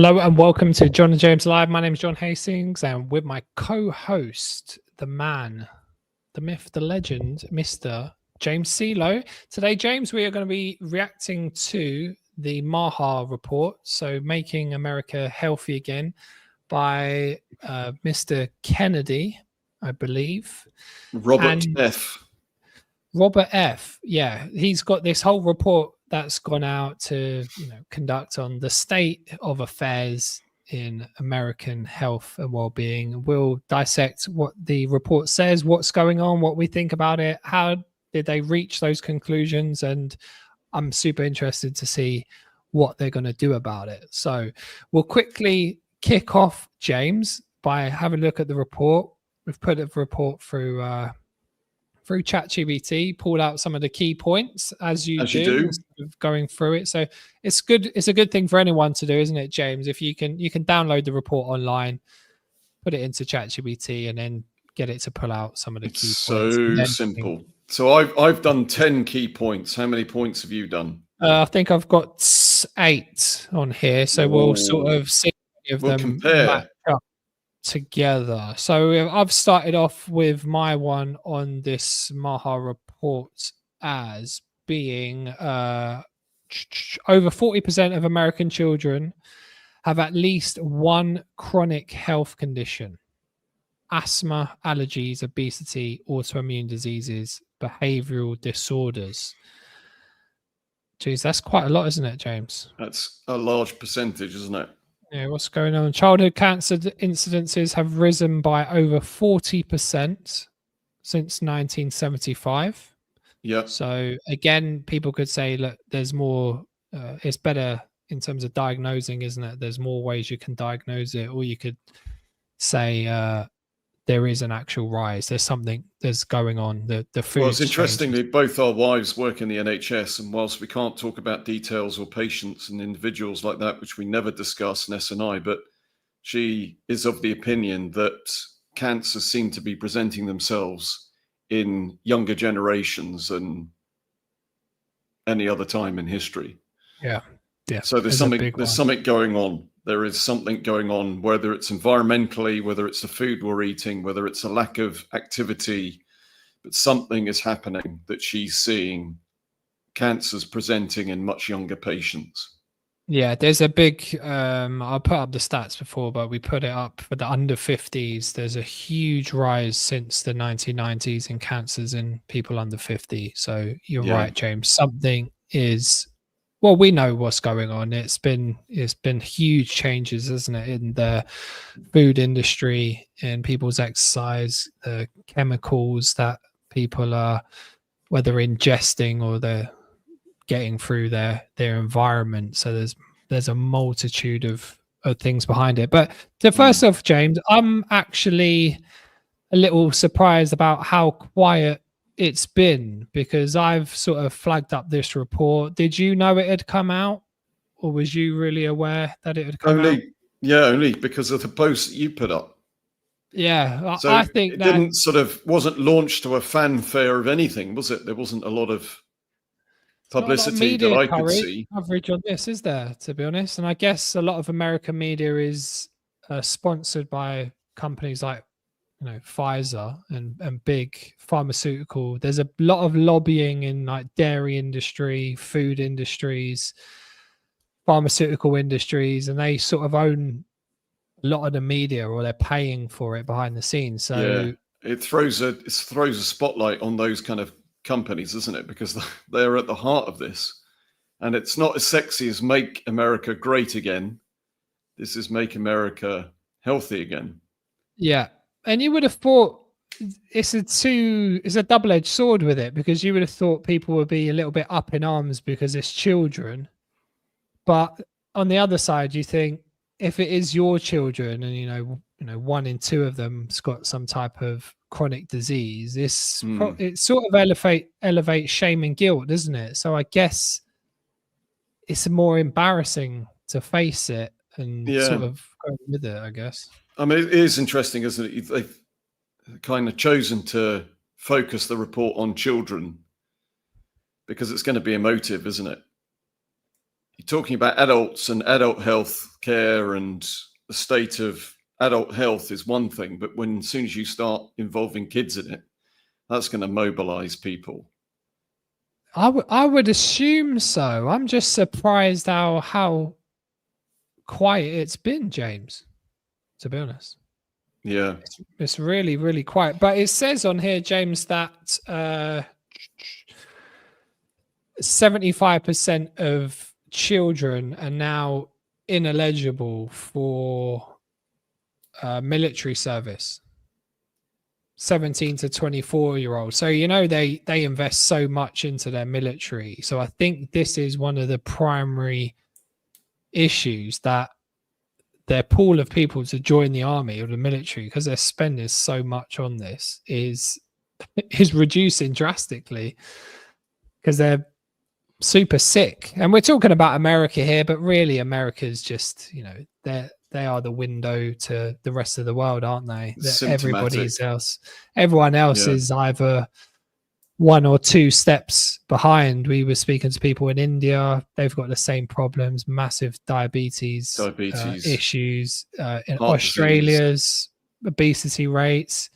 Hello and welcome to John and James Live. My name is John Hastings, and with my co-host, the man, the myth, the legend, Mr. James CeeLo. Today, James, we are going to be reacting to the MAHA report, so Making America Healthy Again, by Mr. Kennedy, I believe. Robert F. Robert F. Yeah, he's got this whole report that's gone out to conduct on the state of affairs in American health and well-being. We'll dissect what the report says, what's going on, what we think about it, how did they reach those conclusions, and I'm super interested to see what they're going to do about it. So we'll quickly kick off, James, by having a look at the report. We've put the report through ChatGPT, pulled out some of the key points as you do. Instead of going through it. So it's good. It's a good thing for anyone to do, isn't it, James? If you can download the report online, put it into ChatGPT, and then get it to pull out some of the key points. So simple. So I've done 10 key points. How many points have you done? I think I've got 8 on here. So we'll sort of see if them compare. Match up together. So I've started off with my one on this MAHA report as being over 40% of American children have at least one chronic health condition: asthma, allergies, obesity, autoimmune diseases, behavioral disorders. Geez, that's quite a lot, isn't it, James? That's a large percentage, isn't it? Yeah, what's going on? Childhood cancer incidences have risen by over 40% since 1975. Yeah. So again, people could say, look, there's more. It's better in terms of diagnosing, isn't it? There's more ways you can diagnose it, or you could say there is an actual rise. There's something that's going on. The food. Well, it's interestingly, both our wives work in the NHS, and whilst we can't talk about details or patients and individuals like that, which we never discuss, Ness and I, but she is of the opinion that cancers seem to be presenting themselves in younger generations than any other time in history. Yeah. Yeah. So there's something going on. There is something going on, whether it's environmentally, whether it's the food we're eating, whether it's a lack of activity, but something is happening that she's seeing cancers presenting in much younger patients. Yeah, there's a big, I'll put up the stats before, but we put it up for the under 50s. There's a huge rise since the 1990s in cancers in people under 50. So you're right, James. Something is, well, we know what's going on. It's been huge changes, isn't it, in the food industry, in people's exercise, the chemicals that people are whether ingesting or they're getting through their environment. So there's a multitude of things behind it. But to first off, James, I'm actually a little surprised about how quiet it's been, because I've sort of flagged up this report. Did you know it had come out, or was you really aware that it had come out? Yeah, only because of the post that you put up. Yeah, so I think it didn't wasn't launched to a fanfare of anything, was it? There wasn't a lot of publicity that I could see. Coverage on this, is there, to be honest? And I guess a lot of American media is sponsored by companies like Pfizer and big pharmaceutical. There's a lot of lobbying in like dairy industry, food industries, pharmaceutical industries, and they sort of own a lot of the media, or they're paying for it behind the scenes. So yeah, it throws a spotlight on those kind of companies, isn't it? Because they're at the heart of this, and it's not as sexy as Make America Great Again. This is Make America Healthy Again. Yeah, and you would have thought it's a double-edged sword with it, because you would have thought people would be a little bit up in arms because it's children, but on the other side, you think, if it is your children and 1 in 2 of them's got some type of chronic disease, it sort of elevates shame and guilt, doesn't it? So I guess it's more embarrassing to face it and sort of go with it, I guess. I mean, it is interesting, isn't it? They've kind of chosen to focus the report on children because it's going to be emotive, isn't it? you're talking about adults and adult health care, and the state of adult health is one thing, but as soon as you start involving kids in it, that's going to mobilize people. I would assume so. I'm just surprised how quiet it's been, James, to be honest. Yeah. It's really, really quiet. But it says on here, James, that 75% of children are now ineligible for military service. 17 to 24-year-olds. So, they invest so much into their military. So I think this is one of the primary issues, that their pool of people to join the army or the military, because they're spending so much on this, is reducing drastically because they're super sick. And we're talking about America here, but really America's just, they are the window to the rest of the world, aren't they? Everyone else is either one or two steps behind. We were speaking to people in India. They've got the same problems, massive diabetes issues. In Australia's obesity rates,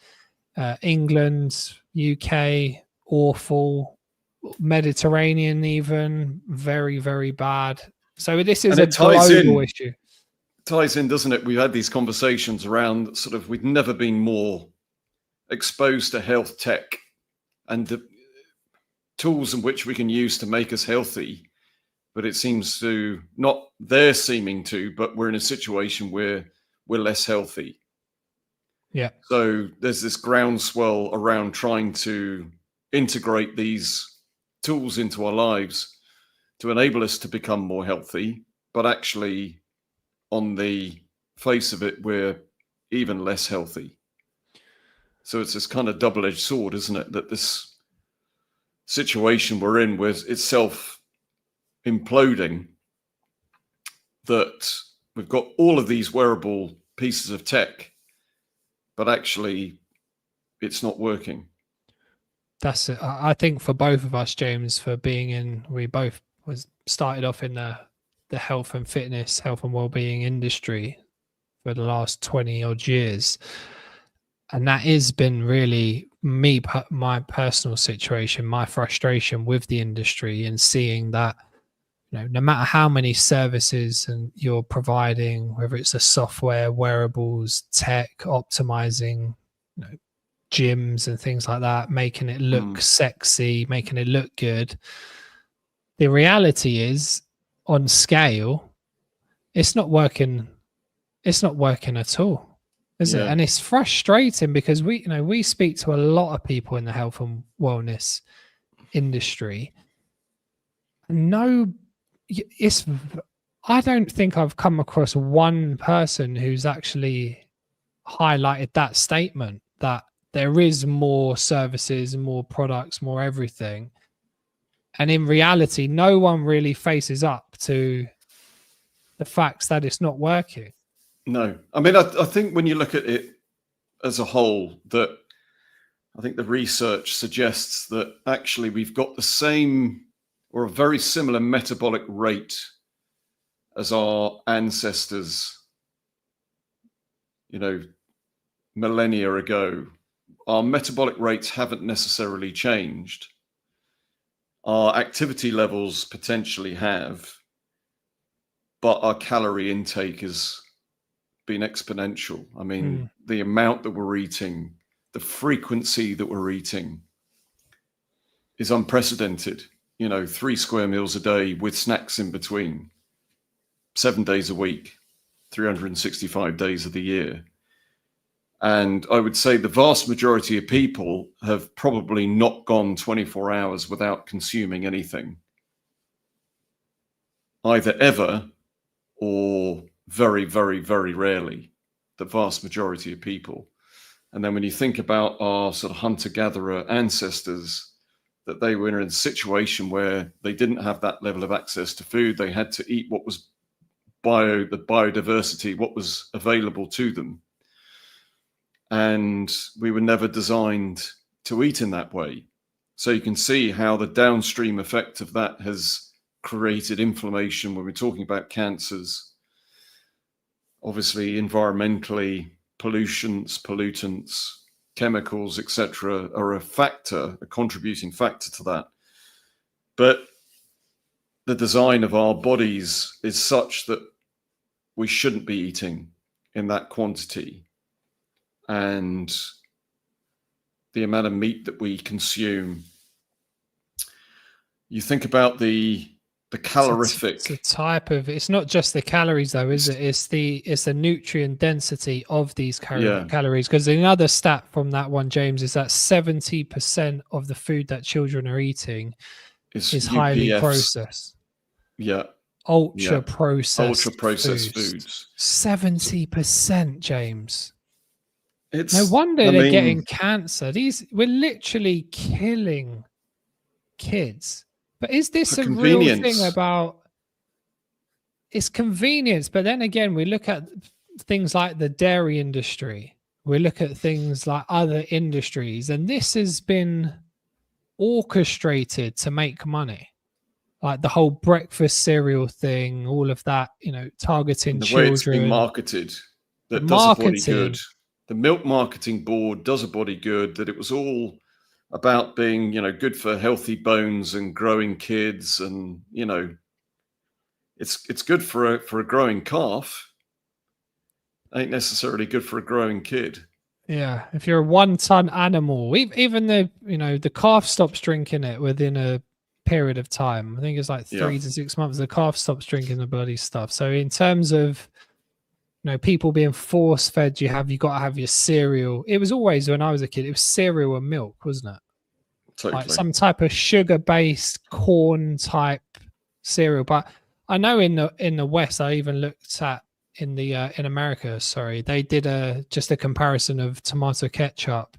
England, UK, awful. Mediterranean, even very, very bad. So this is a global issue. Ties in, doesn't it? We've had these conversations around sort of, we've never been more exposed to health tech and the tools in which we can use to make us healthy. But it seems to not, they're seeming to, but we're in a situation where we're less healthy. Yeah. So there's this groundswell around trying to integrate these tools into our lives to enable us to become more healthy, but actually on the face of it, we're even less healthy. So it's this kind of double-edged sword, isn't it? That this situation we're in, where it's self-imploding, that we've got all of these wearable pieces of tech, but actually it's not working. That's it. I think for both of us, James, for being in, we both started off in the health and fitness, health and well-being industry for the last 20 odd years. And that has been really my personal situation, my frustration with the industry, and seeing that, no matter how many services and you're providing, whether it's a software, wearables, tech, optimizing, gyms and things like that, making it look sexy, making it look good. The reality is, on scale, it's not working. It's not working at all, is it? And it's frustrating because we speak to a lot of people in the health and wellness industry. I don't think I've come across one person who's actually highlighted that statement, that there is more services, more products, more everything. And in reality, no one really faces up to the facts that it's not working. No. I mean, I think when you look at it as a whole, that I think the research suggests that actually we've got the same or a very similar metabolic rate as our ancestors, millennia ago. Our metabolic rates haven't necessarily changed. Our activity levels potentially have, but our calorie intake has been exponential. I mean, the amount that we're eating, the frequency that we're eating is unprecedented. 3 square meals a day with snacks in between, 7 days a week, 365 days of the year. And I would say the vast majority of people have probably not gone 24 hours without consuming anything, either ever or very, very, very rarely, the vast majority of people. And then when you think about our sort of hunter-gatherer ancestors, that they were in a situation where they didn't have that level of access to food. They had to eat what was the biodiversity, what was available to them. And we were never designed to eat in that way. So you can see how the downstream effect of that has created inflammation, when we're talking about cancers, obviously environmentally, pollutants, chemicals, etc., are a contributing factor to that. But the design of our bodies is such that we shouldn't be eating in that quantity. And the amount of meat that we consume, you think about the calorific. It's a type of, it's not just the calories though, is it? It's the nutrient density of these calories. Because another stat from that one, James, is that 70% of the food that children are eating is highly processed. Yeah. Ultra processed foods. 70%, James. It's no wonder they're getting cancer. We're literally killing kids. But is this a real thing about, it's convenience? But then again, we look at things like the dairy industry. We look at things like other industries, and this has been orchestrated to make money. Like the whole breakfast cereal thing, all of that, targeting the children. The way it's been marketed, that does a body good. The Milk Marketing Board does a body good, that it was all about being, good for healthy bones and growing kids, and it's good for a growing calf. Ain't necessarily good for a growing kid. Yeah, if you're a 1-ton animal, even the calf stops drinking it within a period of time. I think it's like 3 to 6 months. The calf stops drinking the bloody stuff. So in terms of people being force fed, you got to have your cereal. It was always, when I was a kid, it was cereal and milk, wasn't it? Totally. Like some type of sugar-based corn type cereal. But I know in the West, I even looked at in America, they did just a comparison of tomato ketchup,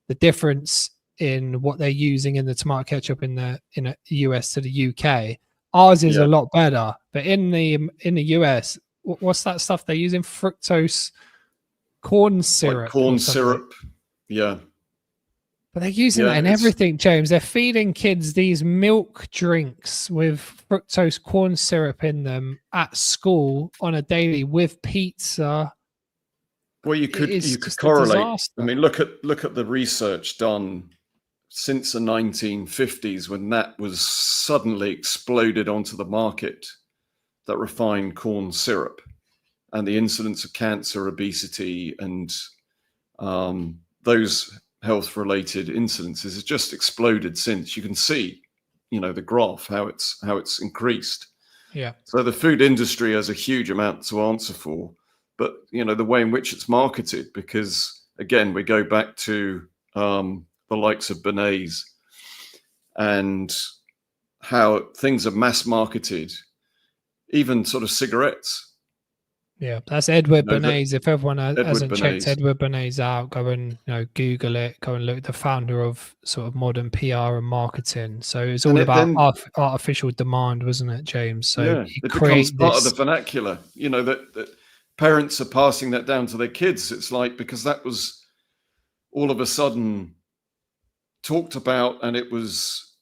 the difference in what they're using in the tomato ketchup in the US to the UK. Ours is a lot better, but in the US, what's that stuff they're using? Fructose corn syrup. Like corn syrup. Yeah. But they're using that in everything, James. They're feeding kids these milk drinks with fructose corn syrup in them at school on a daily with pizza. Well, you could correlate. I mean, look at the research done since the 1950s, when that was suddenly exploded onto the market, that refined corn syrup, and the incidence of cancer, obesity, and those health-related incidences has just exploded since. You can see, the graph, how it's increased. Yeah. So the food industry has a huge amount to answer for, but the way in which it's marketed, because again, we go back to the likes of Bernays and how things are mass marketed, even sort of cigarettes. Yeah, that's Edward Bernays. If everyone hasn't checked Edward Bernays out, go and Google it. Go and look. The founder of sort of modern PR and marketing. So it's all about artificial demand, wasn't it, James? So it becomes part of the vernacular. That parents are passing that down to their kids. It's like, because that was all of a sudden talked about, and it was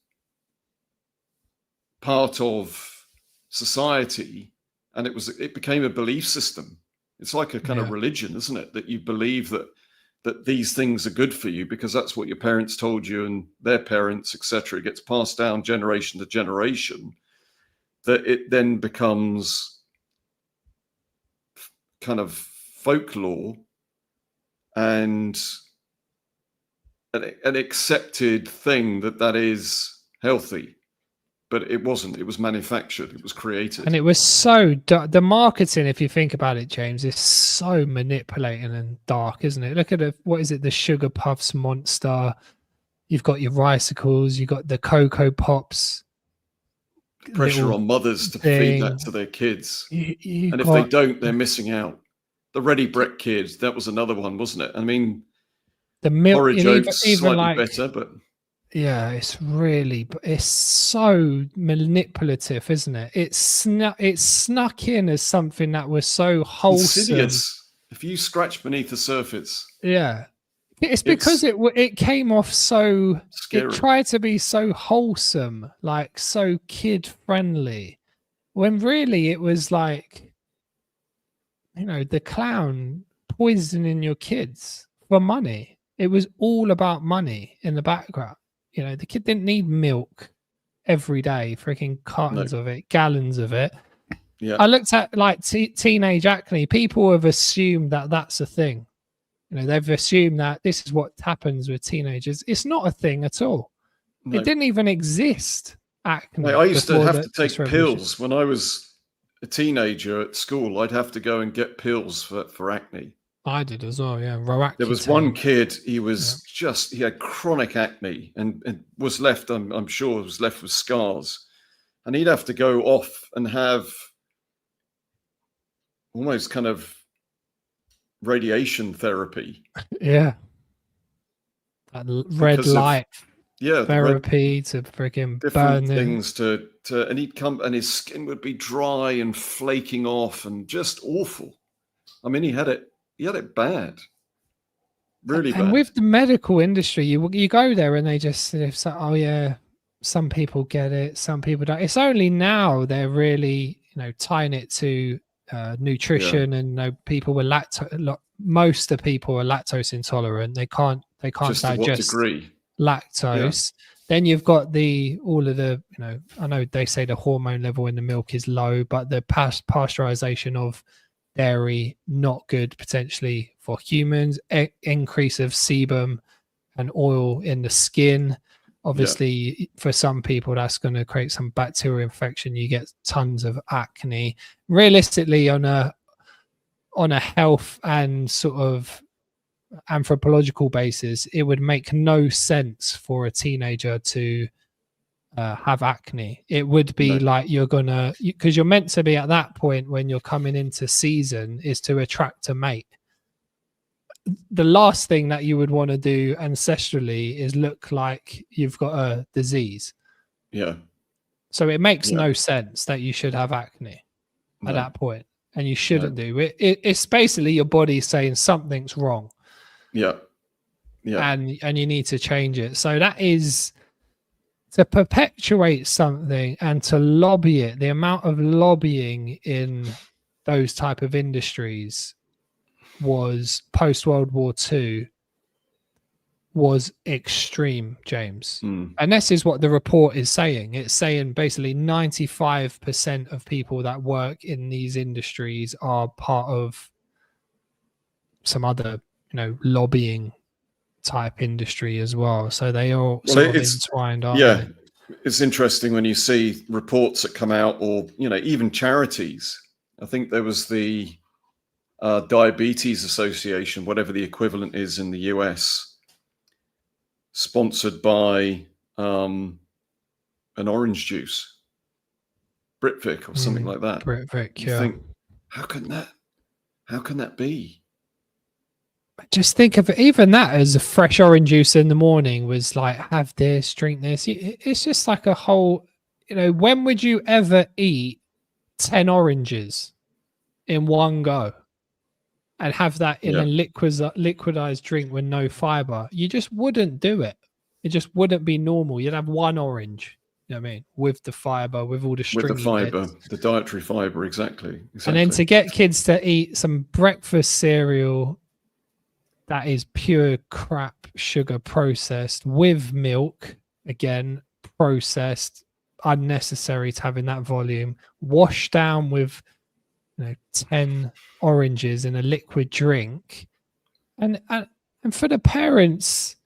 part of society. And it became a belief system. It's like a kind of religion, isn't it? That you believe that these things are good for you because that's what your parents told you and their parents, etc. It gets passed down generation to generation. That it then becomes kind of folklore and an accepted thing that is healthy. But it wasn't. It was manufactured. It was created. And it was the marketing, if you think about it, James, is so manipulating and dark, isn't it? Look at what is it? The Sugar Puffs monster. You've got your Ricicles. You've got the Cocoa Pops. Pressure on mothers to feed that to their kids. And if they don't, they're missing out. The Ready Brek Kids, that was another one, wasn't it? I mean, the milk, porridge oats, slightly better, but... Yeah, it's so manipulative, isn't it? It's snuck in as something that was so wholesome. Insidious. If you scratch beneath the surface. Yeah. It's because it came off so scary. It tried to be so wholesome, like so kid friendly, when really it was like, you know, the clown poisoning your kids for money. It was all about money in the background. You know, the kid didn't need milk every day, freaking cartons of it, gallons of it. Yeah. I looked at like teenage acne. People have assumed that that's a thing. You know, they've assumed that this is what happens with teenagers. It's not a thing at all. No. It didn't even exist, acne. I used to have to take pills when I was a teenager at school. I'd have to go and get pills for acne. I did as well, yeah. Roaccutane. There was one kid, he was he had chronic acne and was left, I'm sure, was left with scars. And he'd have to go off and have almost kind of radiation therapy. Yeah. That red light therapy to freaking different things to and he'd come and his skin would be dry and flaking off and just awful. I mean, he had it bad. Really bad. And with the medical industry, you go there and they just say, oh yeah, some people get it, some people don't. It's only now they're really, you know, tying it to nutrition, and, you know, people with most of the people are lactose intolerant. They can't just digest lactose. Then you've got all of the, you know, I know they say the hormone level in the milk is low, but the pasteurization of dairy, not good potentially for humans. Increase of sebum and oil in the skin. Obviously, for some people, that's going to create some bacterial infection. You get tons of acne. Realistically, on a health and sort of anthropological basis, it would make no sense for a teenager to have acne. It would be like because you're meant to be at that point when you're coming into season is to attract a mate. The last thing that you would want to do ancestrally is look like you've got a disease. Yeah. So it makes no sense that you should have acne at that point, and you shouldn't do it. It's basically your body saying something's wrong. Yeah. Yeah. And you need to change it. So that is to perpetuate something and to lobby it. The amount of lobbying in those type of industries was post World War II was extreme, James. And this is what the report is saying. It's saying basically 95% of people that work in these industries are part of some other, you know, lobbying type industry as well. So they are sort of entwined, aren't they? It's interesting when you see reports that come out, or, you know, even charities. I think there was the Diabetes Association, whatever the equivalent is in the US, sponsored by an orange juice, Britvic or something like that. Britvic, you think, how can that be? Just think of it, even that as a fresh orange juice in the morning was like, have this, drink this. It's just like a whole, you know, when would you ever eat 10 oranges in one go and have that in a liquidized drink with no fiber? You just wouldn't do it. It just wouldn't be normal. You'd have one orange, you know what I mean, with the fiber, with all the stringy with the fiber, bits. the dietary fiber, exactly. And then to get kids to eat some breakfast cereal that is pure crap, sugar processed with milk, again, processed, unnecessary to have in that volume, washed down with, you know, 10 oranges in a liquid drink. And for the parents,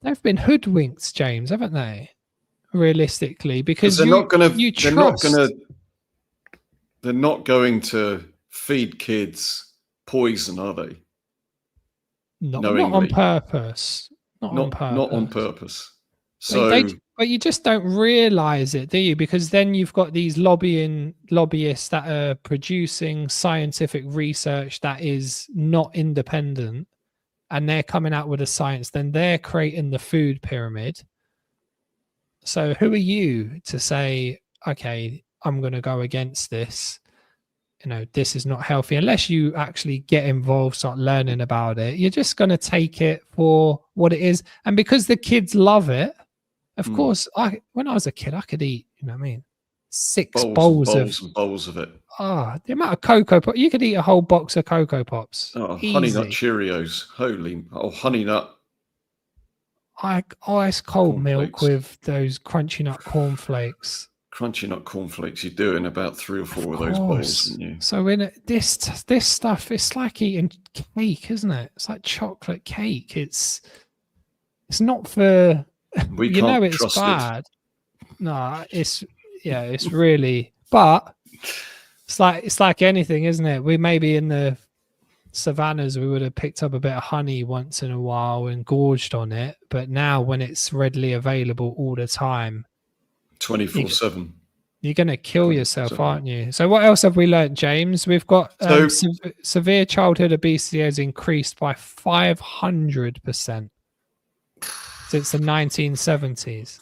they've been hoodwinked, James, haven't they? Realistically, because they're not going to feed kids poison, are they? Not on purpose. Not on purpose. So, but you just don't realize it, do you? Because then you've got these lobbyists that are producing scientific research that is not independent, and they're coming out with a science. Then they're creating the food pyramid. So who are you to say, okay, I'm going to go against this? this is not healthy. Unless you actually get involved, start learning about it, you're just going to take it for what it is. And because the kids love it, of course, when I was a kid, I could eat, 6 bowls and bowls of it. The amount of Cocoa Pops. You could eat a whole box of Cocoa Pops. Oh, Honey Nut Cheerios. Honey Nut. Ice cold milk with those Crunchy Nut cornflakes. Crunchy Nut cornflakes. You do in about 3 or 4 of those bowls, wouldn't you? So this stuff, it's like eating cake, isn't it? It's like chocolate cake. It's not for it's bad. No, it's really, but it's like anything, isn't it? We maybe in the savannas we would have picked up a bit of honey once in a while and gorged on it, but now when it's readily available all the time, 24/7, you're going to kill yourself, aren't you? So what else have we learned, James? We've got severe childhood obesity has increased by 500% since the 1970s.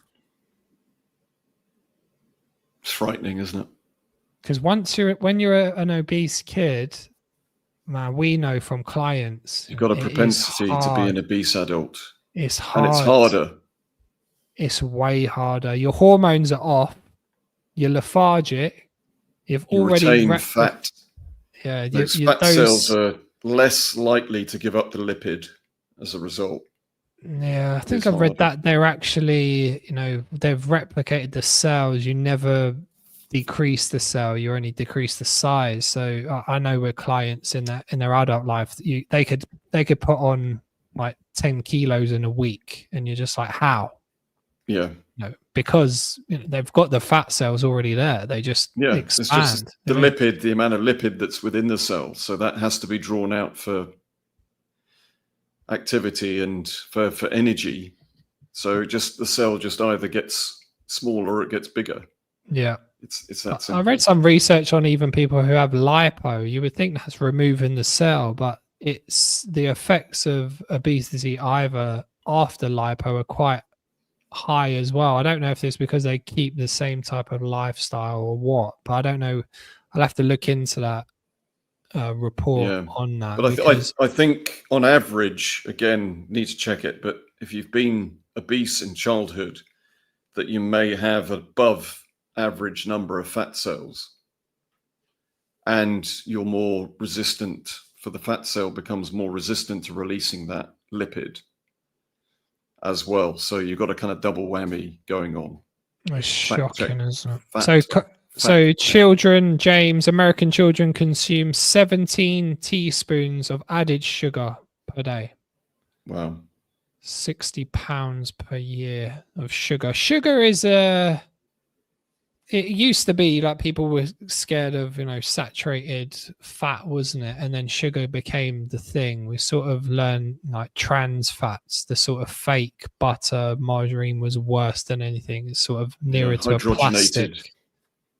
It's frightening, isn't it? Because when you're an obese kid, man, we know from clients, you've got a propensity to be an obese adult. It's hard. And it's harder. It's way harder. Your hormones are off. You're lethargic. You already retain fat. Yeah, those fat cells are less likely to give up the lipid as a result. Yeah, I think I've read that they're actually, they've replicated the cells. You never decrease the cell, you only decrease the size. So I know with clients in their adult life, they could put on like 10 kilos in a week, and you're just like, how? Yeah. Because they've got the fat cells already there. They just expand. It's just the amount of lipid that's within the cell. So that has to be drawn out for activity and for energy. So just the cell just either gets smaller or it gets bigger. Yeah. It's that simple. I read some research on even people who have lipo. You would think that's removing the cell, but it's the effects of obesity either after lipo are quite high as well. I don't know if it's because they keep the same type of lifestyle or what, but I don't know. I'll have to look into that report on that. But I think on average, again, need to check it, but if you've been obese in childhood, that you may have above average number of fat cells, and you're more resistant the fat cell becomes more resistant to releasing that lipid as well. So you've got a kind of double whammy going on. It's shocking, isn't it? So children, James, American children consume 17 teaspoons of added sugar per day. Wow. 60 pounds per year of sugar. Sugar is it used to be like people were scared of, saturated fat, wasn't it? And then sugar became the thing. We sort of learned like trans fats, the sort of fake butter, margarine was worse than anything. It's sort of nearer to a plastic.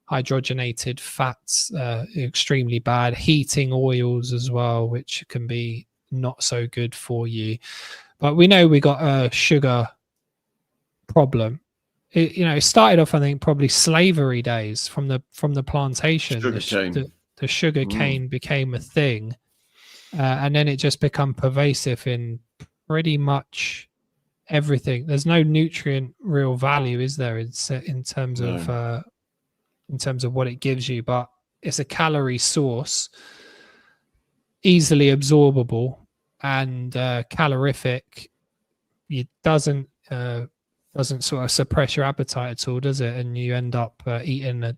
Hydrogenated fats, extremely bad. Heating oils as well, which can be not so good for you. But we know we got a sugar problem. It started off, I think, probably slavery days from the plantation. The sugar cane became a thing, and then it just become pervasive in pretty much everything. There's no nutrient real value, is there, in terms of what it gives you? But it's a calorie source, easily absorbable, and calorific. It doesn't sort of suppress your appetite at all, does it? And you end up eating a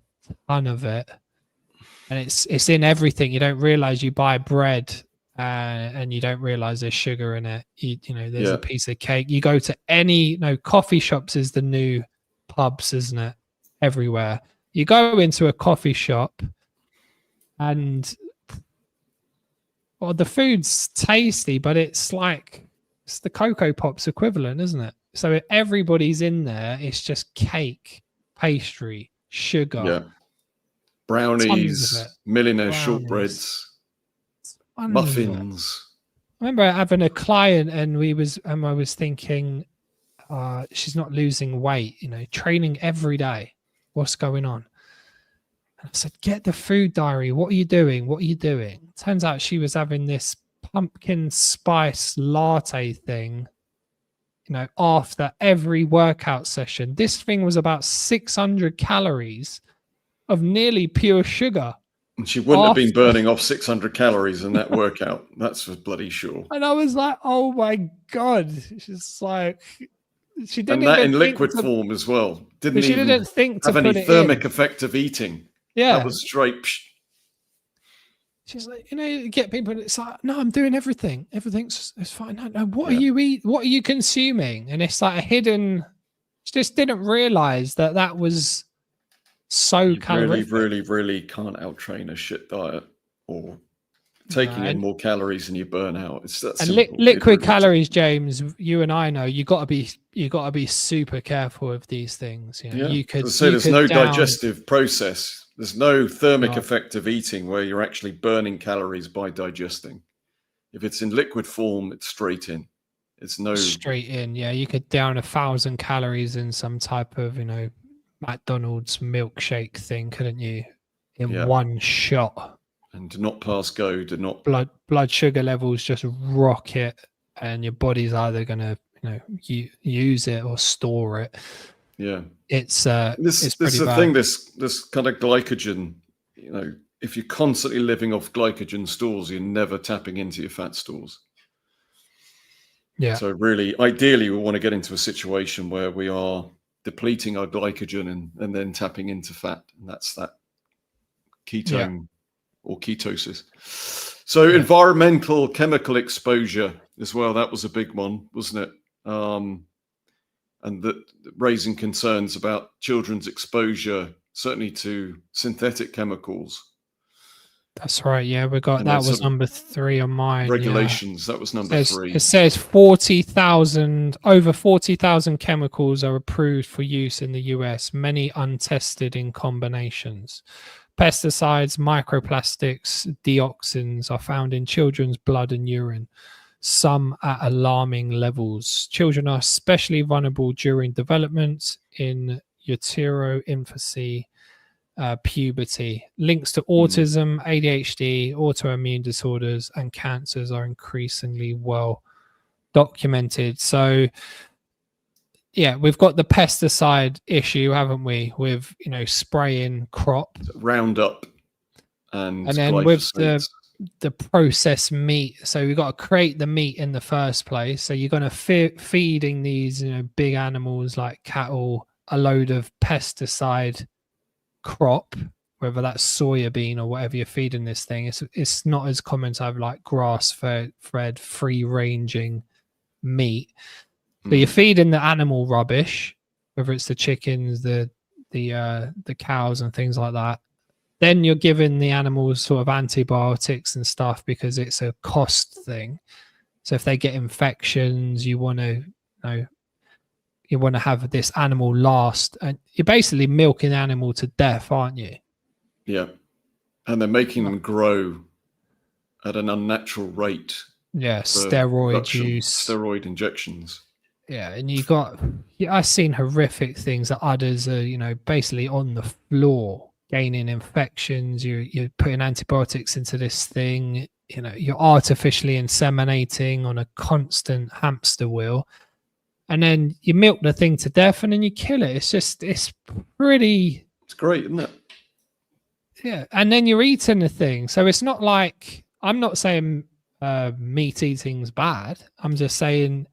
ton of it, and it's in everything. You don't realize you buy bread and you don't realize there's sugar in it. There's a piece of cake. You go to any coffee shops is the new pubs, isn't it? Everywhere you go into a coffee shop, and the food's tasty, but it's the Cocoa Pops equivalent, isn't it? So everybody's in there. It's just cake, pastry, sugar, brownies, millionaire shortbreads, muffins. I remember having a client, and I was thinking, she's not losing weight. Training every day. What's going on? And I said, get the food diary. What are you doing? What are you doing? Turns out she was having this pumpkin spice latte thing, after every workout session. This thing was about 600 calories of nearly pure sugar. And she wouldn't have been burning off 600 calories in that workout. That's for bloody sure. And I was like, oh my God. She's like, she didn't and that even in think liquid to, form as well. she Didn't even didn't think to have any put it thermic in. effect of eating. Yeah. That was straight. She's like, you get people. It's like, no, I'm doing everything. Everything's it's fine. No, what Yeah. are you eat? What are you consuming? And it's like a hidden. She just didn't realize that was so calorific. Really can't outtrain a shit diet or taking in more calories than you burn out. It's that simple. Liquid calories, James. You and I know you got to be super careful of these things. You could say there's no digestive process. There's no thermic effect of eating where you're actually burning calories by digesting. If it's in liquid form, it's straight in. It's no straight in. Yeah, you could down 1,000 calories in some type of McDonald's milkshake thing, couldn't you? In one shot. And do not pass go. Do not blood sugar levels just rocket, and your body's either gonna use it or store it. Yeah, it's this is the bad. thing. This kind of glycogen. If you're constantly living off glycogen stores, you're never tapping into your fat stores. Yeah. So really, ideally, we want to get into a situation where we are depleting our glycogen and then tapping into fat, and that's that ketone or ketosis. So environmental chemical exposure as well. That was a big one, wasn't it? And that raising concerns about children's exposure, certainly to synthetic chemicals. That's right. Yeah, we got that was number 3 on mine. Regulations. That was number 3. It says 40,000, over 40,000 chemicals are approved for use in the US, many untested in combinations. Pesticides, microplastics, dioxins are found in children's blood and urine, some at alarming levels. Children are especially vulnerable during development, in utero, infancy, puberty. Links to autism, ADHD, autoimmune disorders, and cancers are increasingly well documented. So, yeah, we've got the pesticide issue, haven't we? With spraying crop, Roundup, and then glyphosate. with the processed meat. So we've got to create the meat in the first place. So you're going to feeding these big animals like cattle a load of pesticide crop, whether that's soybean or whatever you're feeding this thing. It's not as common to have like grass-fed, free-ranging meat. But you're feeding the animal rubbish, whether it's the chickens, the cows and things like that. Then you're giving the animals sort of antibiotics and stuff because it's a cost thing. So if they get infections, you want to have this animal last, and you're basically milking the animal to death, aren't you? Yeah, and they're making them grow at an unnatural rate. Yeah, steroid use, steroid injections. Yeah, and I've seen horrific things that udders are, basically on the floor gaining infections. You're putting antibiotics into this thing. You're artificially inseminating on a constant hamster wheel, and then you milk the thing to death, and then you kill it. It's pretty. It's great, isn't it? Yeah, and then you're eating the thing. So it's not like, I'm not saying meat eating's bad. I'm just saying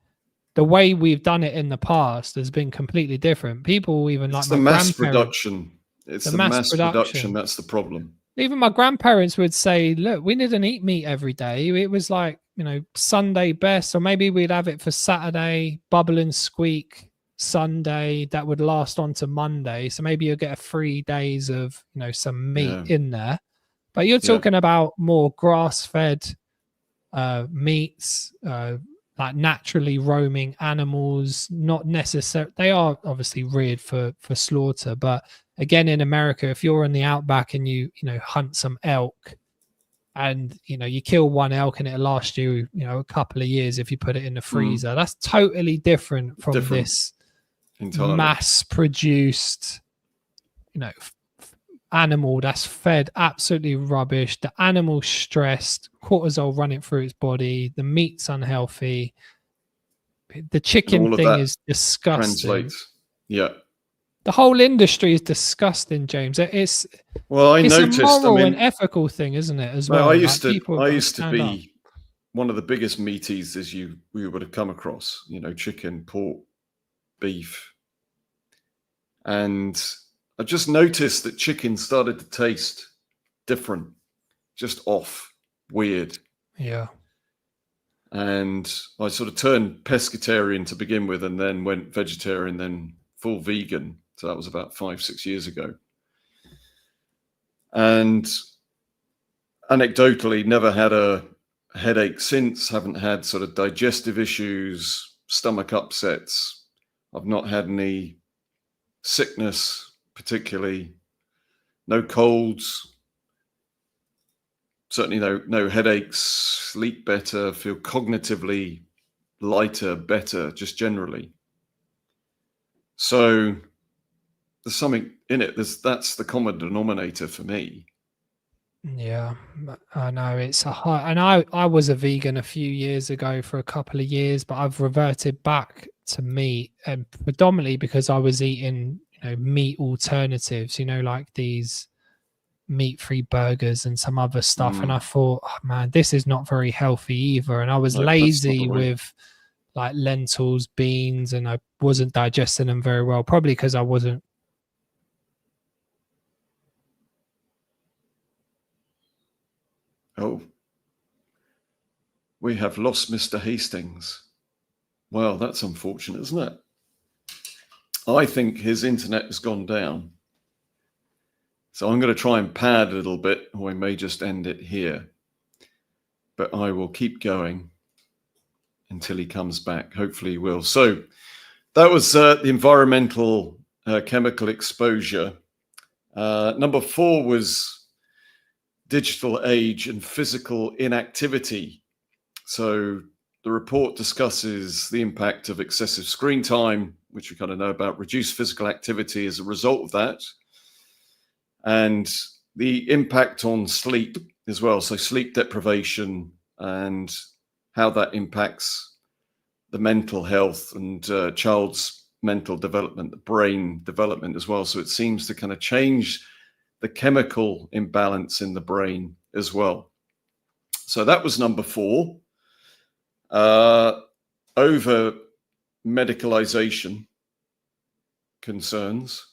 the way we've done it in the past has been completely different. People even it's like the mass production. It's the mass production. That's the problem. Even my grandparents would say, look, we didn't eat meat every day. It was like, Sunday best, or maybe we'd have it for Saturday, bubble and squeak Sunday, that would last on to Monday. So maybe you'll get 3 days of, some meat in there. But you're talking about more grass-fed meats, like naturally roaming animals, not necessarily, they are obviously reared for slaughter, but again, in America, if you're in the outback and you hunt some elk, and you kill one elk and it'll last you a couple of years if you put it in the freezer, that's totally different from this entirely mass produced animal that's fed absolutely rubbish. The animal's stressed, cortisol running through its body, the meat's unhealthy. The chicken all of thing that is disgusting. translates. Yeah. The whole industry is disgusting, James. It's Well, I it's a noticed. I moral and mean, ethical thing, isn't it? As no, well, like people have I got to used to stand up. be one of the biggest meat eaters we would have come across. You know, chicken, pork, beef, and I just noticed that chicken started to taste different, just off, weird. Yeah. And I sort of turned pescatarian to begin with, and then went vegetarian, then full vegan. So that was about 5-6 years ago. And anecdotally, never had a headache since, haven't had sort of digestive issues, stomach upsets. I've not had any sickness, particularly, no colds, certainly no headaches, sleep better, feel cognitively lighter, better, just generally. So there's something in it. That's the common denominator for me. Yeah, I know it's a high, and I was a vegan a few years ago for a couple of years, but I've reverted back to meat, and predominantly because I was eating, meat alternatives, like these meat-free burgers and some other stuff, and I thought, oh, man, this is not very healthy either, and I was No, that's not the lazy way. with like lentils, beans, and I wasn't digesting them very well, probably because I wasn't. Oh, we have lost Mr. Hastings. Well, that's unfortunate, isn't it? I think his internet has gone down. So I'm going to try and pad a little bit, or we may just end it here. But I will keep going until he comes back. Hopefully he will. So that was the environmental chemical exposure. Number 4 was digital age and physical inactivity. So the report discusses the impact of excessive screen time, which we kind of know about, reduced physical activity as a result of that, and the impact on sleep as well. So sleep deprivation and how that impacts the mental health and child's mental development, the brain development as well. So it seems to kind of change the chemical imbalance in the brain as well. So that was number 4. Over medicalization concerns.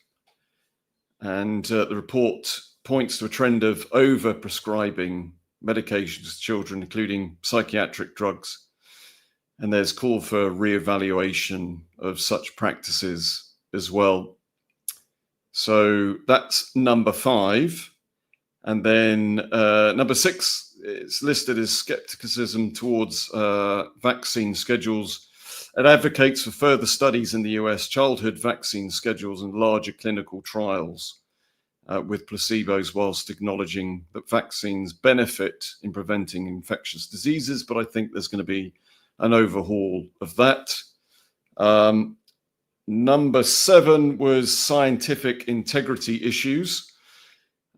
And the report points to a trend of over prescribing medications to children, including psychiatric drugs. And there's call for reevaluation of such practices as well. So that's number 5. And then number 6, it's listed as skepticism towards vaccine schedules. It advocates for further studies in the US, childhood vaccine schedules and larger clinical trials with placebos, whilst acknowledging that vaccines benefit in preventing infectious diseases. But I think there's going to be an overhaul of that. Number 7 was scientific integrity issues.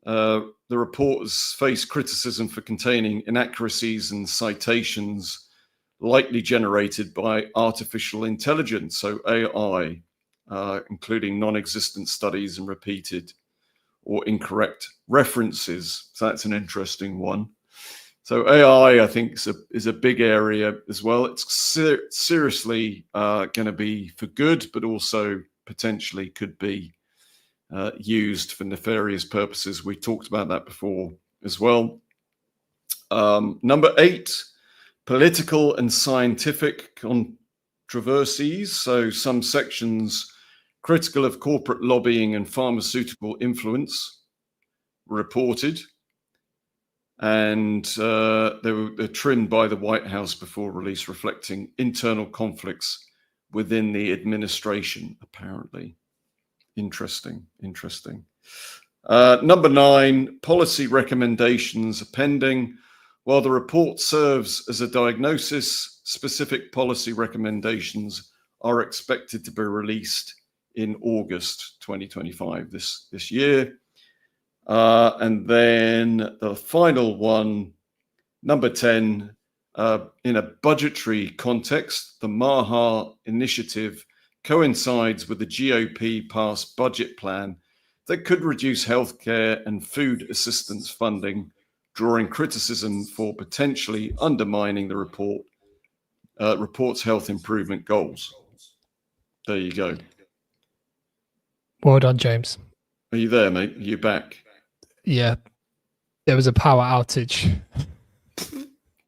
The report has faced criticism for containing inaccuracies and citations likely generated by artificial intelligence, so AI, including non-existent studies and repeated or incorrect references. So that's an interesting one. So AI, I think, is a big area as well. It's seriously going to be for good, but also potentially could be used for nefarious purposes. We talked about that before as well. Number 8, political and scientific controversies. So some sections critical of corporate lobbying and pharmaceutical influence were reported, and they're trimmed by the White House before release, reflecting internal conflicts within the administration, apparently. Interesting. Number 9, policy recommendations are pending. While the report serves as a diagnosis, specific policy recommendations are expected to be released in August 2025, this year. And then the final one, number 10, in a budgetary context, the MAHA initiative coincides with the GOP passed budget plan that could reduce healthcare and food assistance funding, drawing criticism for potentially undermining the report's health improvement goals. There you go. Well done, James. Are you there, mate? Are you back? Yeah. There was a power outage.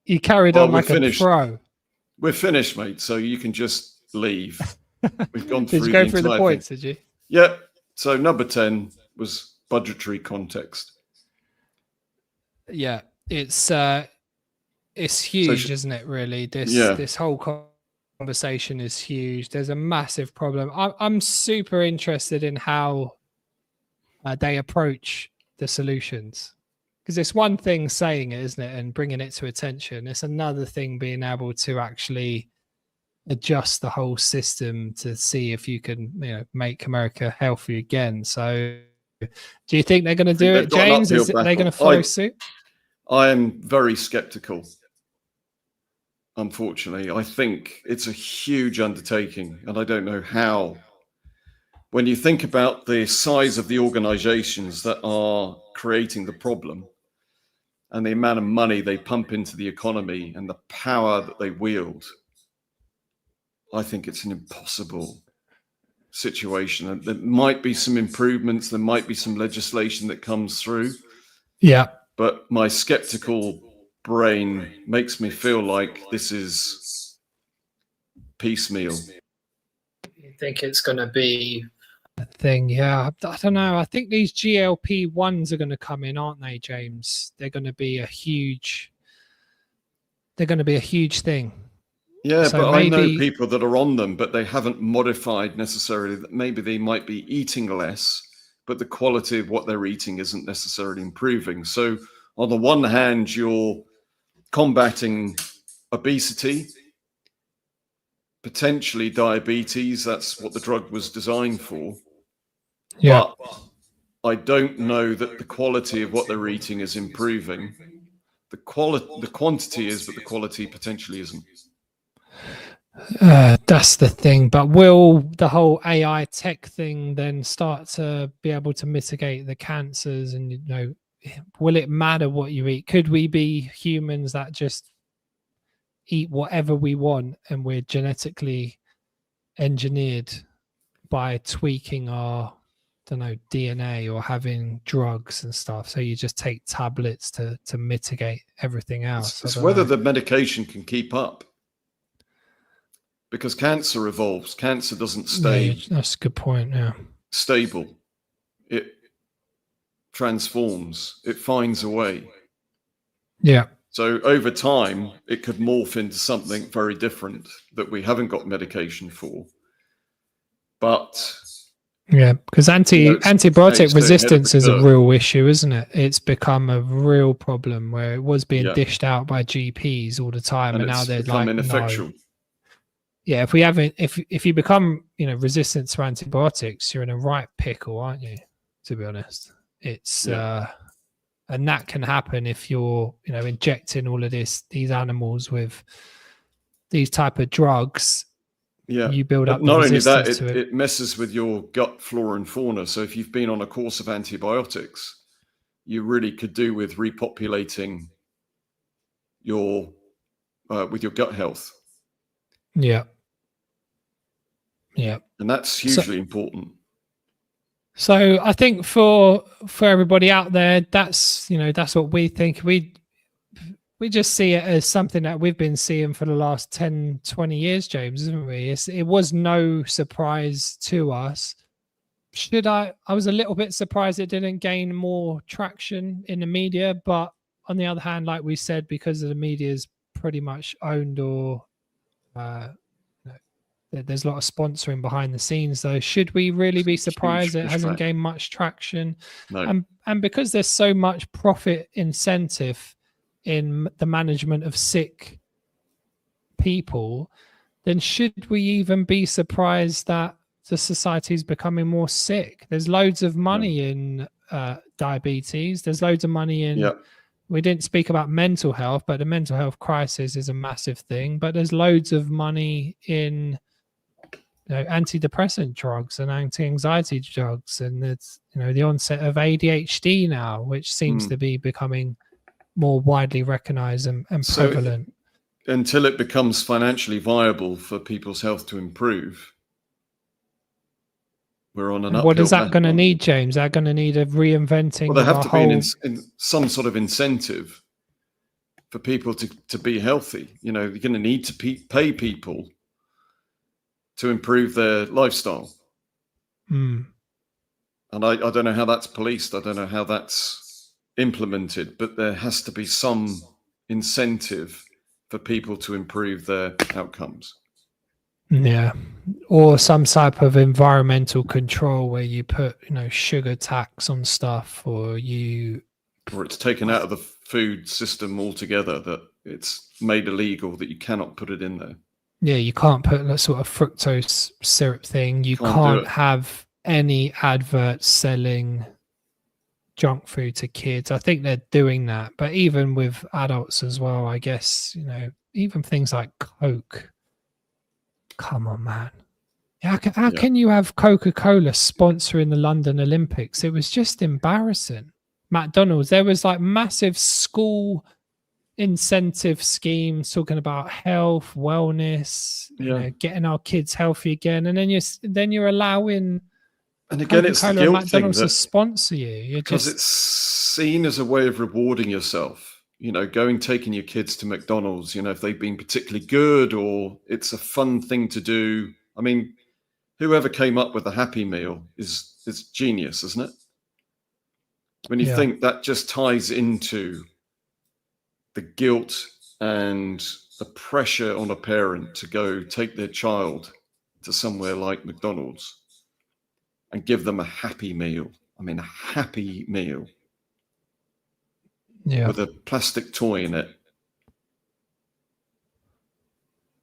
You carried on like a pro. We're finished, mate. So you can just leave. We've gone through. Did you go through the points? Did you? Yeah. So number 10 was budgetary context. Yeah, it's huge, isn't it? Really, this whole conversation is huge. There's a massive problem. I'm super interested in how they approach the solutions. Because it's one thing saying it, isn't it, and bringing it to attention. It's another thing being able to actually adjust the whole system to see if you can, make America healthy again. So, do you think they're going to do it, James? Are they going to follow suit? I am very skeptical. Unfortunately, I think it's a huge undertaking, and I don't know how. When you think about the size of the organizations that are creating the problem and the amount of money they pump into the economy and the power that they wield, I think it's an impossible situation. And there might be some improvements. There might be some legislation that comes through. Yeah. But my skeptical brain makes me feel like this is piecemeal. You think it's going to be a thing? Yeah, I don't know. I think these GLP-1s are going to come in, aren't they, James? They're going to be a huge thing. Yeah, so but I know people that are on them, but they haven't modified necessarily. Maybe they might be eating less, but the quality of what they're eating isn't necessarily improving. So on the one hand, you're combating obesity, potentially diabetes. That's what the drug was designed for. Yeah. But I don't know that the quality of what they're eating is improving. The quantity is, but the quality potentially isn't. That's the thing. But will the whole AI tech thing then start to be able to mitigate the cancers? And will it matter what you eat? Could we be humans that just eat whatever we want and we're genetically engineered by tweaking our DNA or having drugs and stuff? So you just take tablets to mitigate everything else. It's whether the medication can keep up. Because cancer evolves. Cancer doesn't stay. Yeah, that's a good point. Yeah. Stable. It transforms. It finds a way. Yeah. So over time, it could morph into something very different that we haven't got medication for. But yeah, because antibiotic resistance is a real issue, isn't it? It's become a real problem where it was being dished out by GPs all the time, and now they're like, ineffectual. No. Yeah, if you become resistant to antibiotics, you're in a right pickle, aren't you? To be honest, it's and that can happen if you're injecting all of these animals with these type of drugs. Yeah, you build up. Not only that, it messes with your gut flora and fauna. So if you've been on a course of antibiotics, you really could do with repopulating your with your gut health. Yeah. And that's hugely important. So I think for everybody out there, that's what we think. We just see it as something that we've been seeing for the last 10, 20 years, James, isn't we? It was no surprise to us. I was a little bit surprised it didn't gain more traction in the media, but on the other hand, like we said, because of the media is pretty much owned or there's a lot of sponsoring behind the scenes, though. Should we really be surprised it hasn't gained much traction? No. And because there's so much profit incentive in the management of sick people, then should we even be surprised that the society is becoming more sick. There's loads of money in diabetes. There's loads of money in, we didn't speak about mental health, but the mental health crisis is a massive thing. But there's loads of money in antidepressant drugs and anti-anxiety drugs, and it's the onset of ADHD now, which seems to be becoming more widely recognized and prevalent. Until it becomes financially viable for people's health to improve, we're on an uphill. What is that going to need, James? They're going to need a reinventing. Well, there have to be some sort of incentive for people to be healthy. You're going to need to pay people to improve their lifestyle. And I don't know how that's policed. I don't know how that's implemented, but there has to be some incentive for people to improve their outcomes. Yeah. Or some type of environmental control where you put, sugar tax on stuff, or it's taken out of the food system altogether, that it's made illegal, that you cannot put it in there. Yeah, you can't put that sort of fructose syrup thing. You can't have any adverts selling junk food to kids. I think they're doing that, but even with adults as well, I guess, even things like Coke. Come on, man. How can you have Coca-Cola sponsoring the London Olympics? It was just embarrassing. McDonald's, there was like massive school incentive schemes talking about health, wellness, getting our kids healthy again, and then you're allowing, and again, it's the guilt thing to sponsor you. Because it's seen as a way of rewarding yourself. Taking your kids to McDonald's, if they've been particularly good, or it's a fun thing to do. I mean, whoever came up with the Happy Meal is genius, isn't it? When you think that just ties into the guilt and the pressure on a parent to go take their child to somewhere like McDonald's and give them a Happy Meal. I mean, a Happy Meal. With a plastic toy in it.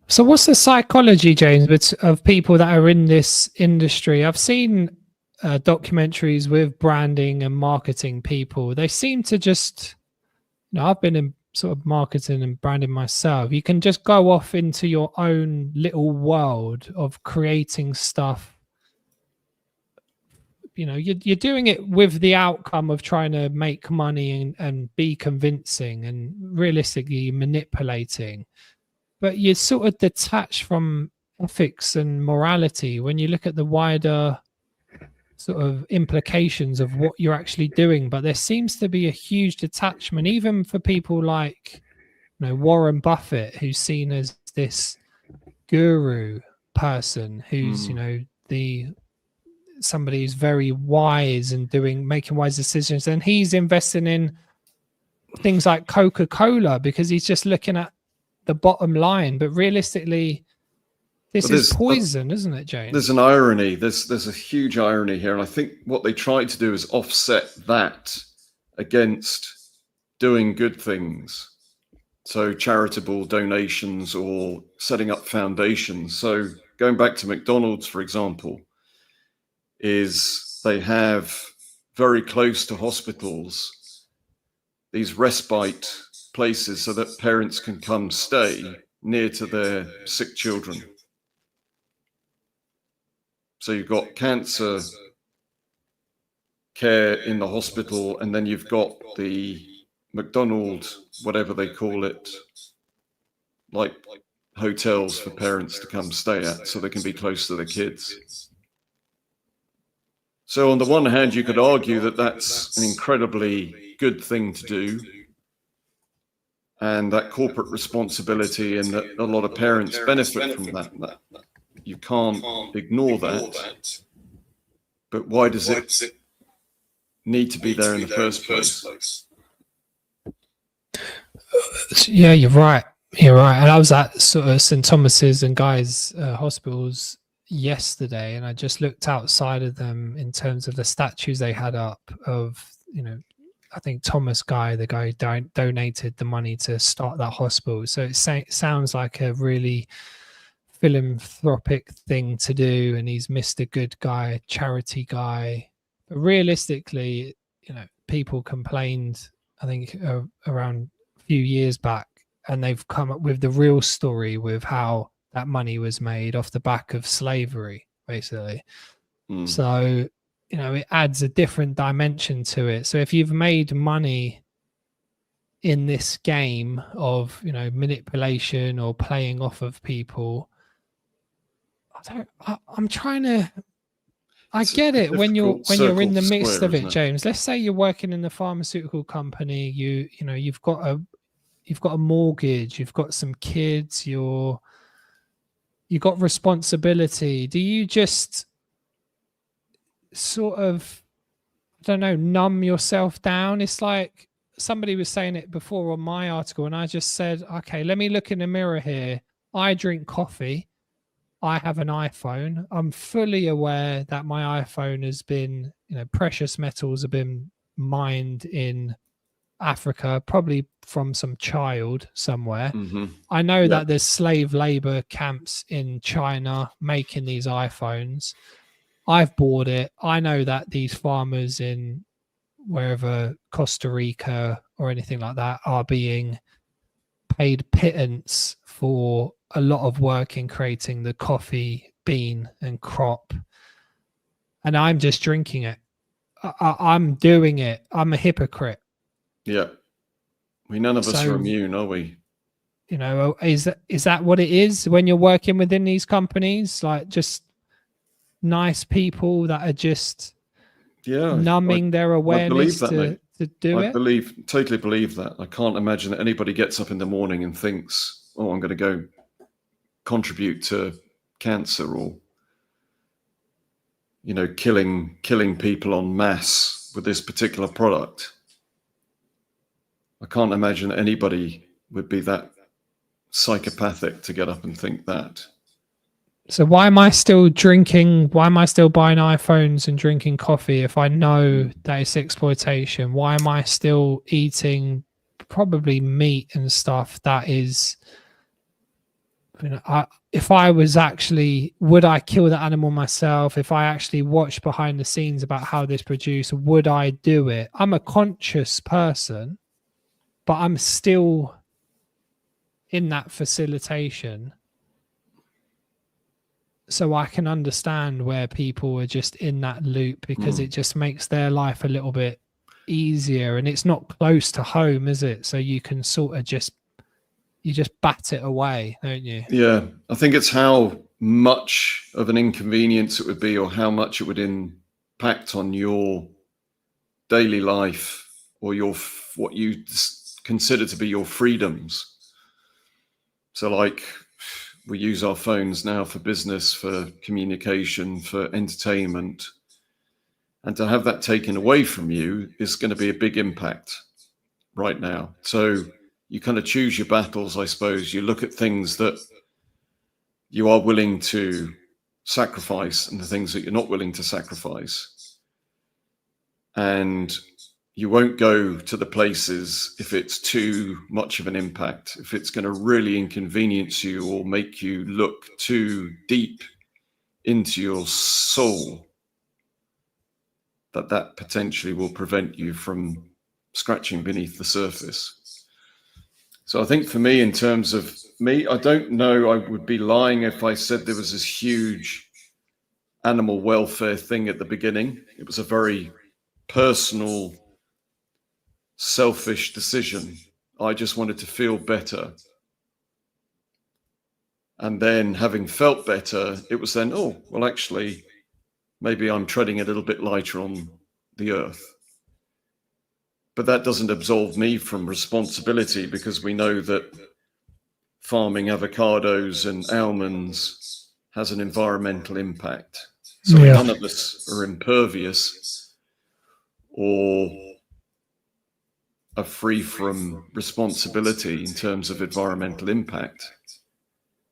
So what's the psychology, James, of people that are in this industry? I've seen documentaries with branding and marketing people. They seem to just, I've been in sort of marketing and branding myself. You can just go off into your own little world of creating stuff. You're doing it with the outcome of trying to make money and be convincing and realistically manipulating. But you're sort of detached from ethics and morality when you look at the wider sort of implications of what you're actually doing. But there seems to be a huge detachment, even for people like Warren Buffett, who's seen as this guru person who's somebody who's very wise and making wise decisions, and he's investing in things like Coca-Cola because he's just looking at the bottom line. But realistically, this is poison, isn't it, James? There's an irony. There's a huge irony here, and I think what they try to do is offset that against doing good things, so charitable donations or setting up foundations. So going back to McDonald's, for example, is they have very close to hospitals these respite places so that parents can come stay near to their sick children. So you've got cancer care in the hospital, and then you've got the McDonald's, whatever they call it, like hotels for parents to come stay at so they can be close to their kids. So on the one hand, you could argue that that's an incredibly good thing to do, and that corporate responsibility, and that a lot of parents benefit from that. You can't ignore that. But why does it need to be there in the first place? Yeah, you're right. You're right. And I was at sort of St. Thomas's and Guy's hospitals yesterday, and I just looked outside of them in terms of the statues they had up of, I think Thomas Guy, the guy who donated the money to start that hospital. So it sounds like a really philanthropic thing to do, and he's Mr. Good Guy, charity guy. But realistically, people complained, I think, around a few years back, and they've come up with the real story with how that money was made off the back of slavery, basically. So, it adds a different dimension to it. So if you've made money in this game of, manipulation or playing off of people, I get it when you're in the midst of it, James. Let's say you're working in the pharmaceutical company, you've got a mortgage, you've got some kids, you've got responsibility. Do you just sort of, I don't know, numb yourself down? It's like somebody was saying it before on my article, and I just said, okay, let me look in the mirror here. I drink coffee. I have an iPhone. I'm fully aware that my iPhone has been, precious metals have been mined in Africa, probably from some child somewhere. I know that there's slave labor camps in China making these iPhones. I've bought it. I know that these farmers in wherever, Costa Rica or anything like that, are being paid pittance for a lot of work in creating the coffee bean and crop. And I'm just drinking it. I'm doing it. I'm a hypocrite. Yeah. None of us are immune, are we? Is that what it is when you're working within these companies? Like, just nice people that are just numbing their awareness to do it? I totally believe that. I can't imagine that anybody gets up in the morning and thinks, oh, I'm going to go contribute to cancer or, killing people en masse with this particular product. I can't imagine anybody would be that psychopathic to get up and think that. So why am I still drinking? Why am I still buying iPhones and drinking coffee if I know that it's exploitation? Why am I still eating probably meat and stuff that is, if I was actually, would I kill the animal myself? If I actually watched behind the scenes about how this produced, would I do it? I'm a conscious person, but I'm still in that facilitation. So I can understand where people are just in that loop, because it just makes their life a little bit easier, and it's not close to home, is it? So you can sort of just bat it away, don't you? Yeah. I think it's how much of an inconvenience it would be, or how much it would impact on your daily life, or what you consider to be your freedoms. So like, we use our phones now for business, for communication, for entertainment. And to have that taken away from you is going to be a big impact right now. So you kind of choose your battles, I suppose. You look at things that you are willing to sacrifice and the things that you're not willing to sacrifice. And you won't go to the places if it's too much of an impact, if it's going to really inconvenience you or make you look too deep into your soul, that potentially will prevent you from scratching beneath the surface. So I think for me, in terms of me, I don't know, I would be lying if I said there was this huge animal welfare thing at the beginning. It was a very personal, selfish decision. I just wanted to feel better. And then having felt better, it was then, oh, well, actually, maybe I'm treading a little bit lighter on the earth. But that doesn't absolve me from responsibility, because we know that farming avocados and almonds has an environmental impact. So none of us are impervious or are free from responsibility in terms of environmental impact.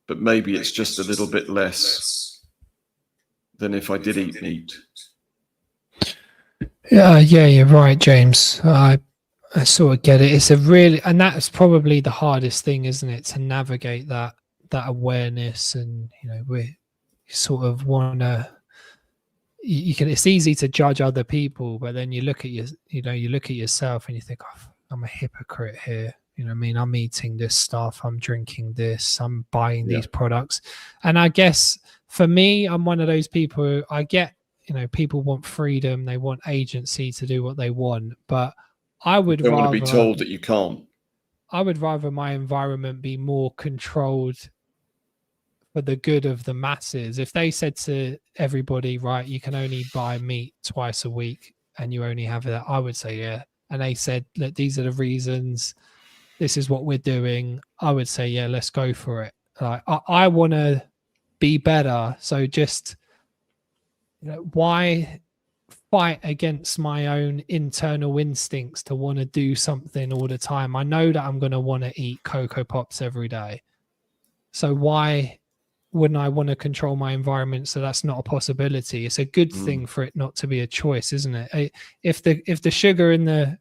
But maybe it's just a little bit less than if I did eat meat. Yeah, you're right, James. I sort of get it. It's and that's probably the hardest thing, isn't it? To navigate that that awareness, and we sort of want to. You can. It's easy to judge other people, but then you look at you look at yourself and you think, oh, I'm a hypocrite here. I mean, I'm eating this stuff, I'm drinking this, I'm buying these products. And I guess for me, I'm one of those people who I get, people want freedom, they want agency to do what they want, but I would don't rather want to be told that you can't. I would rather my environment be more controlled for the good of the masses. If they said to everybody, right, you can only buy meat twice a week and you only have that, I would say, yeah. And they said, look, these are the reasons, this is what we're doing, I would say, yeah, let's go for it. I want to be better. So just, why fight against my own internal instincts to want to do something all the time? I know that I'm going to want to eat Cocoa Pops every day. So why wouldn't I want to control my environment so that's not a possibility? It's a good thing for it not to be a choice, isn't it? If the sugar in the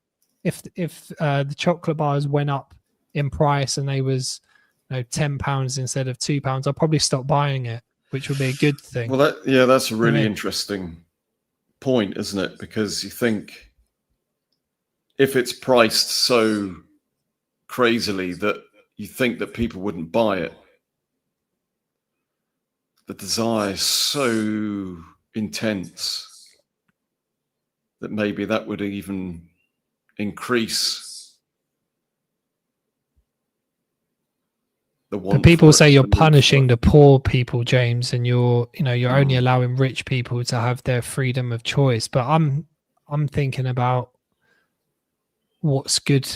if the chocolate bars went up in price and they was £10 instead of £2, I'll probably stop buying it, which would be a good thing. Well, that's a really interesting point, isn't it? Because you think if it's priced so crazily that you think that people wouldn't buy it, the desire is so intense that maybe that would even increase the want. But people say you're punishing the poor people, James, and you're only allowing rich people to have their freedom of choice. But I'm thinking about what's good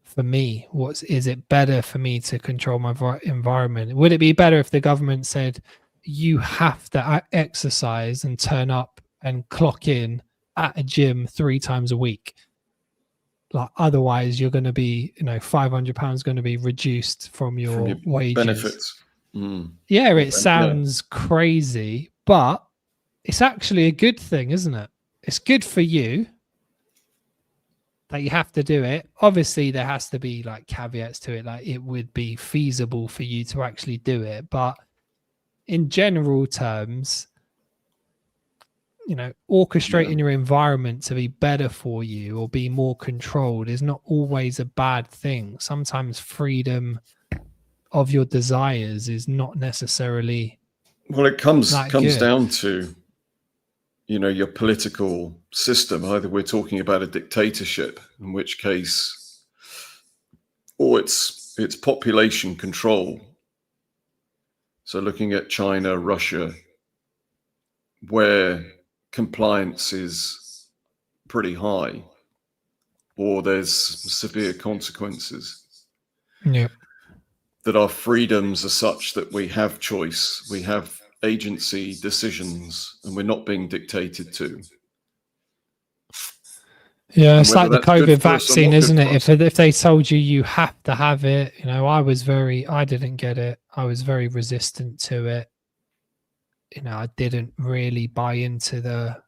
for me. Is it better for me to control my environment? Would it be better if the government said you have to exercise and turn up and clock in at a gym 3 times a week? Like, otherwise you're going to be, £500 going to be reduced from your wages. Benefits. Yeah, it sounds crazy, but it's actually a good thing, isn't it? It's good for you that you have to do it. Obviously, there has to be like caveats to it. Like, it would be feasible for you to actually do it, but in general terms, orchestrating your environment to be better for you or be more controlled is not always a bad thing. Sometimes freedom of your desires is not necessarily. Well, it comes down to, your political system. Either we're talking about a dictatorship, in which case, or it's population control. So looking at China, Russia, where compliance is pretty high, or there's severe consequences. Yeah. That our freedoms are such that we have choice, we have agency, decisions, and we're not being dictated to. Yeah, it's like the COVID vaccine, isn't it? If they told you have to have it, I didn't get it. I was very resistant to it. I didn't really buy into the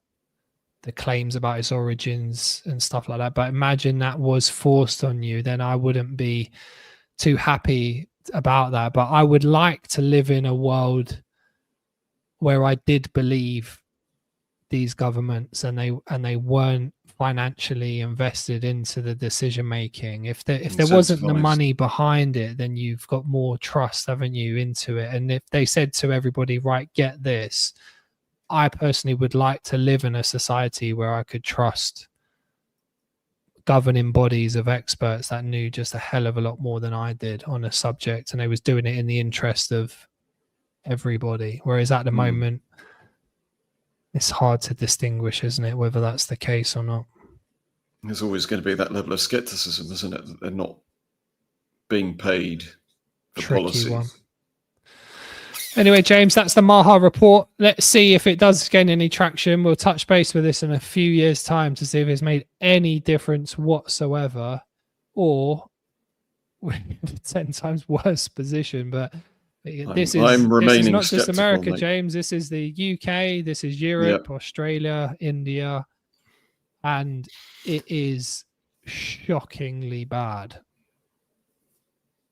claims about its origins and stuff like that. But imagine that was forced on you, then I wouldn't be too happy about that. But I would like to live in a world where I did believe these governments and they weren't financially invested into the decision making. If there wasn't the money behind it, then you've got more trust, haven't you, into it. And if they said to everybody, right, get this, I personally would like to live in a society where I could trust governing bodies of experts that knew just a hell of a lot more than I did on a subject, and they was doing it in the interest of everybody. Whereas at the moment, it's hard to distinguish, isn't it, whether that's the case or not? There's always going to be that level of skepticism, isn't it? That they're not being paid for policy. One. Anyway, James, that's the MAHA report. Let's see if it does gain any traction. We'll touch base with this in a few years' time to see if it's made any difference whatsoever, or we're in a 10 times worse position. But this is not just America, mate. James. This is the UK, this is Europe, Australia, India, and it is shockingly bad.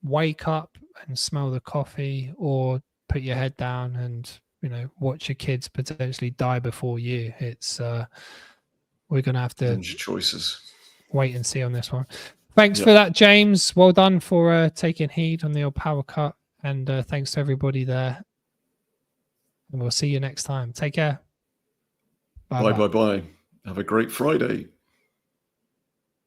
Wake up and smell the coffee, or put your head down and, you know, watch your kids potentially die before you. It's we're gonna have to choices. Wait and see on this one. Thanks Yep. for that, James. Well done for taking heed on the old power cut, and thanks to everybody there. And we'll see you next time. Take care. Bye. Have a great Friday.